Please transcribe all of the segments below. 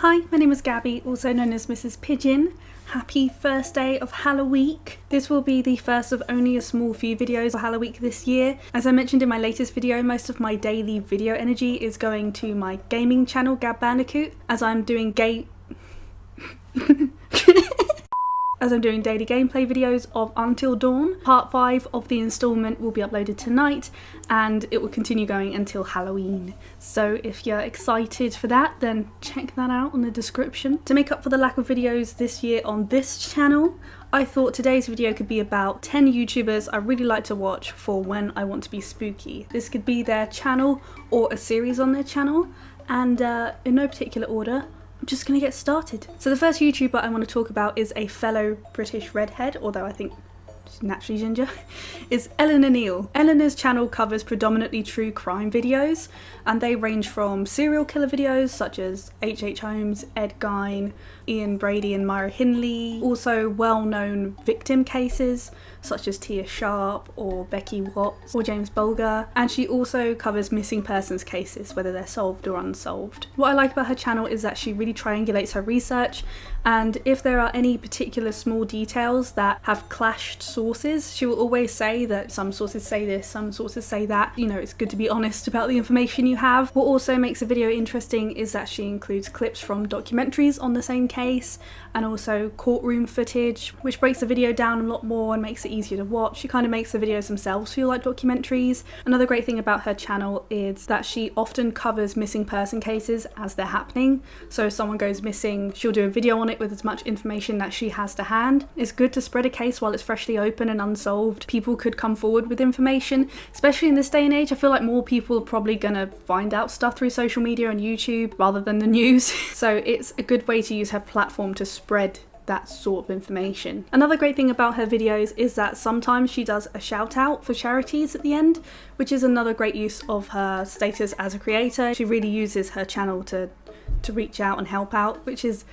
Hi, my name is Gabi, also known as Mrs Pigeon. Happy first day of Halloweek. This will be the first of only a small few videos for Halloweek this year. As I mentioned in my latest video, most of my daily video energy is going to my gaming channel, Gab Bandicoot, as I'm doing daily gameplay videos of Until Dawn. Part 5 of the installment will be uploaded tonight and it will continue going until Halloween. So if you're excited for that, then check that out in the description. To make up for the lack of videos this year on this channel, I thought today's video could be about 10 YouTubers I really like to watch for when I want to be spooky. This could be their channel or a series on their channel, and in no particular order, I'm just gonna get started. So the first YouTuber I want to talk about is a fellow British redhead, although I think she's naturally ginger, is Eleanor Neal. Eleanor's channel covers predominantly true crime videos, and they range from serial killer videos such as H.H. Holmes, Ed Gein, Ian Brady and Myra Hindley, also well-known victim cases such as Tia Sharp or Becky Watts or James Bulger, and she also covers missing persons cases, whether they're solved or unsolved. What I like about her channel is that she really triangulates her research, and if there are any particular small details that have clashed sources, she will always say that some sources say this, some sources say that. You know, it's good to be honest about the information you have. What also makes a video interesting is that she includes clips from documentaries on the same case and also courtroom footage, which breaks the video down a lot more and makes it easier to watch. She kind of makes the videos themselves feel like documentaries. Another great thing about her channel is that she often covers missing person cases as they're happening. So if someone goes missing, she'll do a video on it with as much information that she has to hand. It's good to spread a case while it's freshly open and unsolved. People could come forward with information, especially in this day and age. I feel like more people are probably gonna find out stuff through social media and YouTube rather than the news. So it's a good way to use her platform to spread that sort of information. Another great thing about her videos is that sometimes she does a shout out for charities at the end, which is another great use of her status as a creator. She really uses her channel to reach out and help out, which is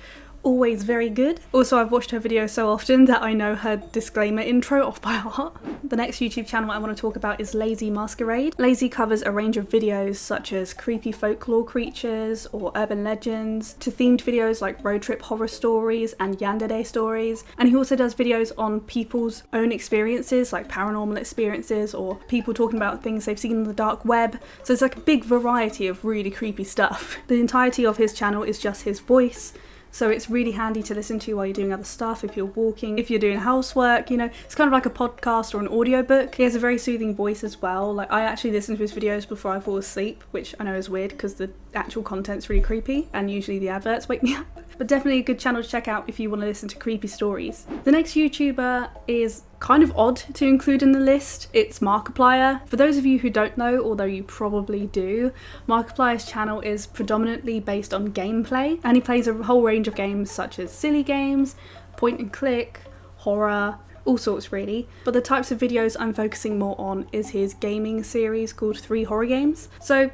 always very good. Also, I've watched her videos so often that I know her disclaimer intro off by heart. The next YouTube channel I want to talk about is Lazy Masquerade. Lazy covers a range of videos such as creepy folklore creatures or urban legends, to themed videos like road trip horror stories and Yandere stories, and he also does videos on people's own experiences like paranormal experiences or people talking about things they've seen on the dark web. So it's like a big variety of really creepy stuff. The entirety of his channel is just his voice, so it's really handy to listen to while you're doing other stuff, if you're walking, if you're doing housework, you know, it's kind of like a podcast or an audiobook. He has a very soothing voice as well. Like, I actually listen to his videos before I fall asleep, which I know is weird because the actual content's really creepy and usually the adverts wake me up. But definitely a good channel to check out if you want to listen to creepy stories. The next YouTuber is kind of odd to include in the list. It's Markiplier. For those of you who don't know, although you probably do, Markiplier's channel is predominantly based on gameplay, and he plays a whole range of games such as silly games, point and click, horror, all sorts really. But the types of videos I'm focusing more on is his gaming series called 3 Horror Games. So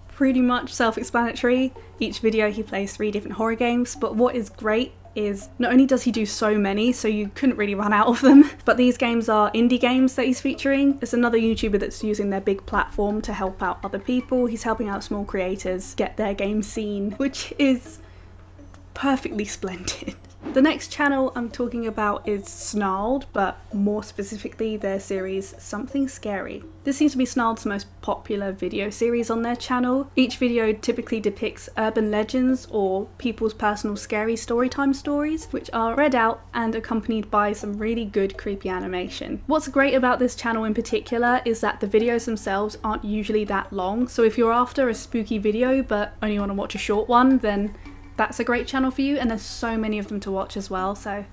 pretty much self-explanatory. Each video he plays 3 different horror games, but what is great is not only does he do so many, so you couldn't really run out of them, but these games are indie games that he's featuring. It's another YouTuber that's using their big platform to help out other people. He's helping out small creators get their game seen, which is perfectly splendid. The next channel I'm talking about is Snyl, but more specifically their series Something Scary. This seems to be Snyl's most popular video series on their channel. Each video typically depicts urban legends or people's personal scary storytime stories, which are read out and accompanied by some really good creepy animation. What's great about this channel in particular is that the videos themselves aren't usually that long, so if you're after a spooky video but only want to watch a short one, then that's a great channel for you, and there's so many of them to watch as well, so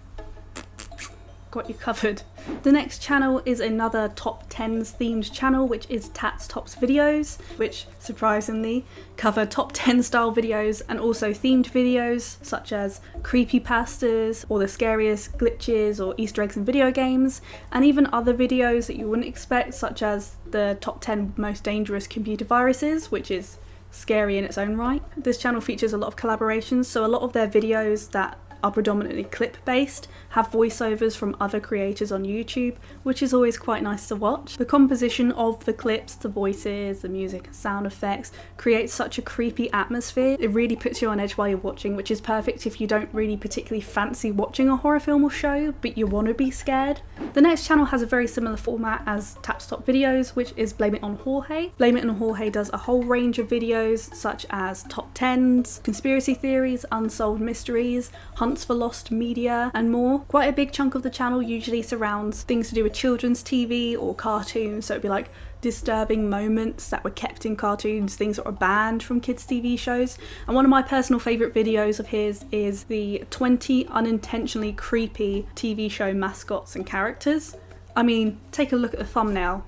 got you covered. The next channel is another top 10s themed channel, which is Tats Tops Videos, which surprisingly cover top 10 style videos and also themed videos such as creepypastas or the scariest glitches or Easter eggs in video games, and even other videos that you wouldn't expect such as the top 10 most dangerous computer viruses, which is scary in its own right. This channel features a lot of collaborations, so a lot of their videos that are predominantly clip-based, have voiceovers from other creators on YouTube, which is always quite nice to watch. The composition of the clips, the voices, the music and sound effects creates such a creepy atmosphere. It really puts you on edge while you're watching, which is perfect if you don't really particularly fancy watching a horror film or show, but you want to be scared. The next channel has a very similar format as Tapstop Videos, which is Blame It On Jorge. Blame It On Jorge does a whole range of videos such as top 10s, conspiracy theories, unsolved mysteries, hunts for lost media and more. Quite a big chunk of the channel usually surrounds things to do with children's TV or cartoons, so it'd be like disturbing moments that were kept in cartoons, things that were banned from kids' TV shows. And one of my personal favourite videos of his is the 20 unintentionally creepy TV show mascots and characters. I mean, take a look at the thumbnail.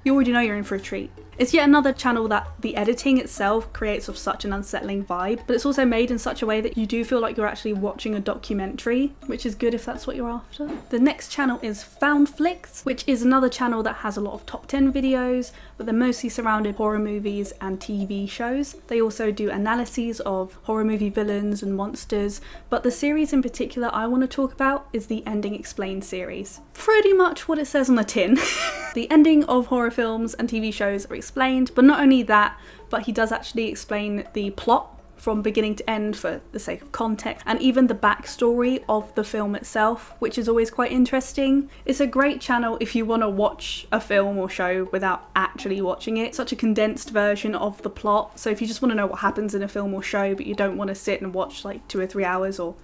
You already know you're in for a treat. It's yet another channel that the editing itself creates of such an unsettling vibe, but it's also made in such a way that you do feel like you're actually watching a documentary, which is good if that's what you're after. The next channel is Found Flicks, which is another channel that has a lot of top 10 videos, but they're mostly surrounded horror movies and TV shows. They also do analyses of horror movie villains and monsters, but the series in particular I want to talk about is the Ending Explained series. Pretty much what it says on the tin. The ending of horror films and TV shows are explained, but not only that, but he does actually explain the plot from beginning to end for the sake of context, and even the backstory of the film itself, which is always quite interesting. It's a great channel if you want to watch a film or show without actually watching it. Such a condensed version of the plot, so if you just want to know what happens in a film or show but you don't want to sit and watch like 2 or 3 hours or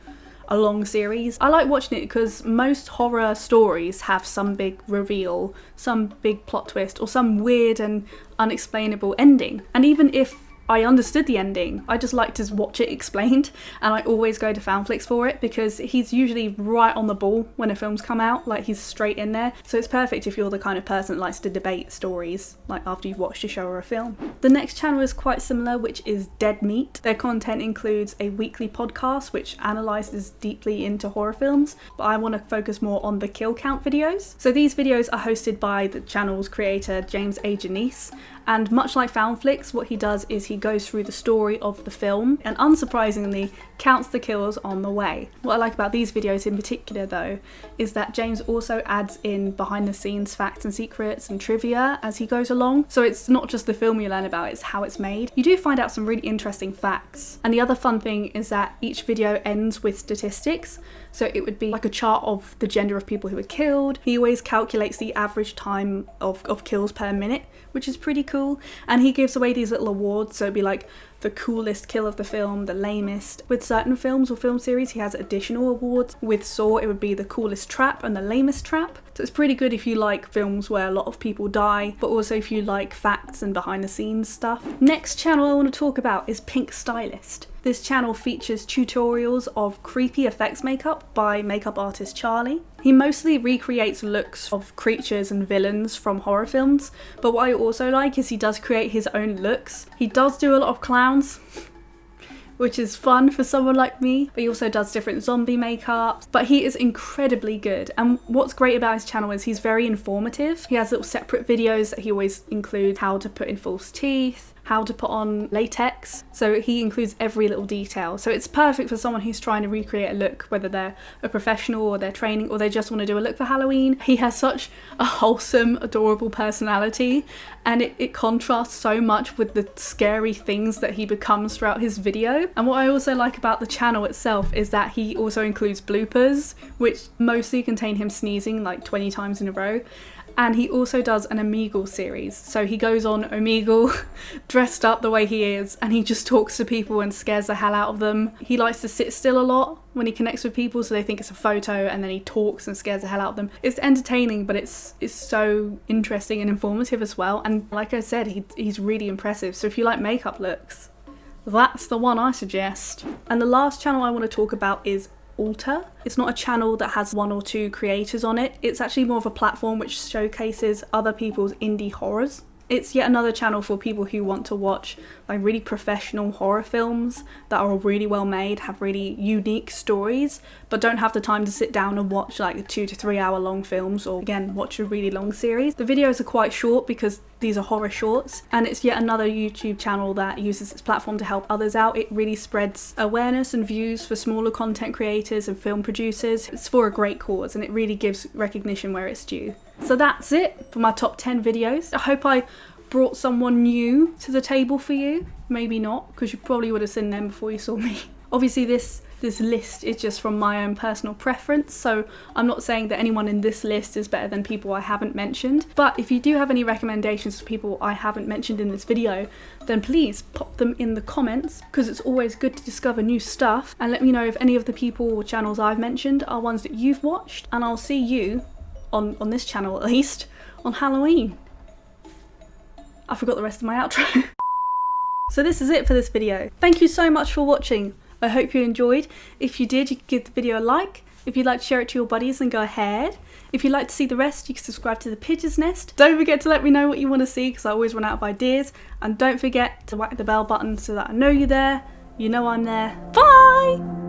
a long series. I like watching it because most horror stories have some big reveal, some big plot twist, or some weird and unexplainable ending. And even if I understood the ending, I just like to watch it explained, and I always go to Foundflix for it because he's usually right on the ball when a film's come out, like he's straight in there. So it's perfect if you're the kind of person that likes to debate stories like after you've watched a show or a film. The next channel is quite similar, which is Dead Meat. Their content includes a weekly podcast which analyses deeply into horror films, but I want to focus more on the kill count videos. So these videos are hosted by the channel's creator James A. Janice, and much like Foundflix, what he does is he goes through the story of the film and unsurprisingly counts the kills on the way. What I like about these videos in particular though is that James also adds in behind the scenes facts and secrets and trivia as he goes along, so it's not just the film you learn about, it's how it's made. You do find out some really interesting facts, and the other fun thing is that each video ends with statistics. So it would be like a chart of the gender of people who were killed. He always calculates the average time of kills per minute, which is pretty cool. And he gives away these little awards, so it'd be like the coolest kill of the film, the lamest. With certain films or film series, he has additional awards. With Saw, it would be the coolest trap and the lamest trap. So it's pretty good if you like films where a lot of people die, but also if you like facts and behind the scenes stuff. Next channel I want to talk about is Pink Stylist. This channel features tutorials of creepy effects makeup by makeup artist Charlie. He mostly recreates looks of creatures and villains from horror films, but what I also like is he does create his own looks. He does do a lot of clowns, which is fun for someone like me, but he also does different zombie makeup, but he is incredibly good. And what's great about his channel is he's very informative. He has little separate videos that he always includes how to put in false teeth, how to put on latex, so he includes every little detail. So it's perfect for someone who's trying to recreate a look, whether they're a professional or they're training or they just want to do a look for Halloween. He has such a wholesome, adorable personality, and it contrasts so much with the scary things that he becomes throughout his video. And what I also like about the channel itself is that he also includes bloopers, which mostly contain him sneezing like 20 times in a row. And he also does an Omegle series. So he goes on Omegle dressed up the way he is, and he just talks to people and scares the hell out of them. He likes to sit still a lot when he connects with people, so they think it's a photo, and then he talks and scares the hell out of them. It's entertaining, but it's so interesting and informative as well. And like I said, he's really impressive. So if you like makeup looks, that's the one I suggest. And the last channel I want to talk about is Alter. It's not a channel that has 1 or 2 creators on it. It's actually more of a platform which showcases other people's indie horrors. It's yet another channel for people who want to watch like really professional horror films that are really well made, have really unique stories, but don't have the time to sit down and watch like 2 to 3 hour long films, or again watch a really long series. The videos are quite short because these are horror shorts, and it's yet another YouTube channel that uses its platform to help others out. It really spreads awareness and views for smaller content creators and film producers. It's for a great cause, and it really gives recognition where it's due. So that's it for my top 10 videos. I hope I brought someone new to the table for you. Maybe not, because you probably would have seen them before you saw me. Obviously this list is just from my own personal preference, so I'm not saying that anyone in this list is better than people I haven't mentioned. But if you do have any recommendations for people I haven't mentioned in this video, then please pop them in the comments, because it's always good to discover new stuff. And let me know if any of the people or channels I've mentioned are ones that you've watched, and I'll see you on this channel at least on Halloween. I forgot the rest of my outro. So this is it for this video. Thank you so much for watching. I hope you enjoyed. If you did, you can give the video a like. If you'd like to share it to your buddies, then go ahead. If you'd like to see the rest, you can subscribe to the Pigeon's Nest. Don't forget to let me know what you want to see, because I always run out of ideas. And don't forget to whack the bell button so that I know you're there. You know I'm there. Bye!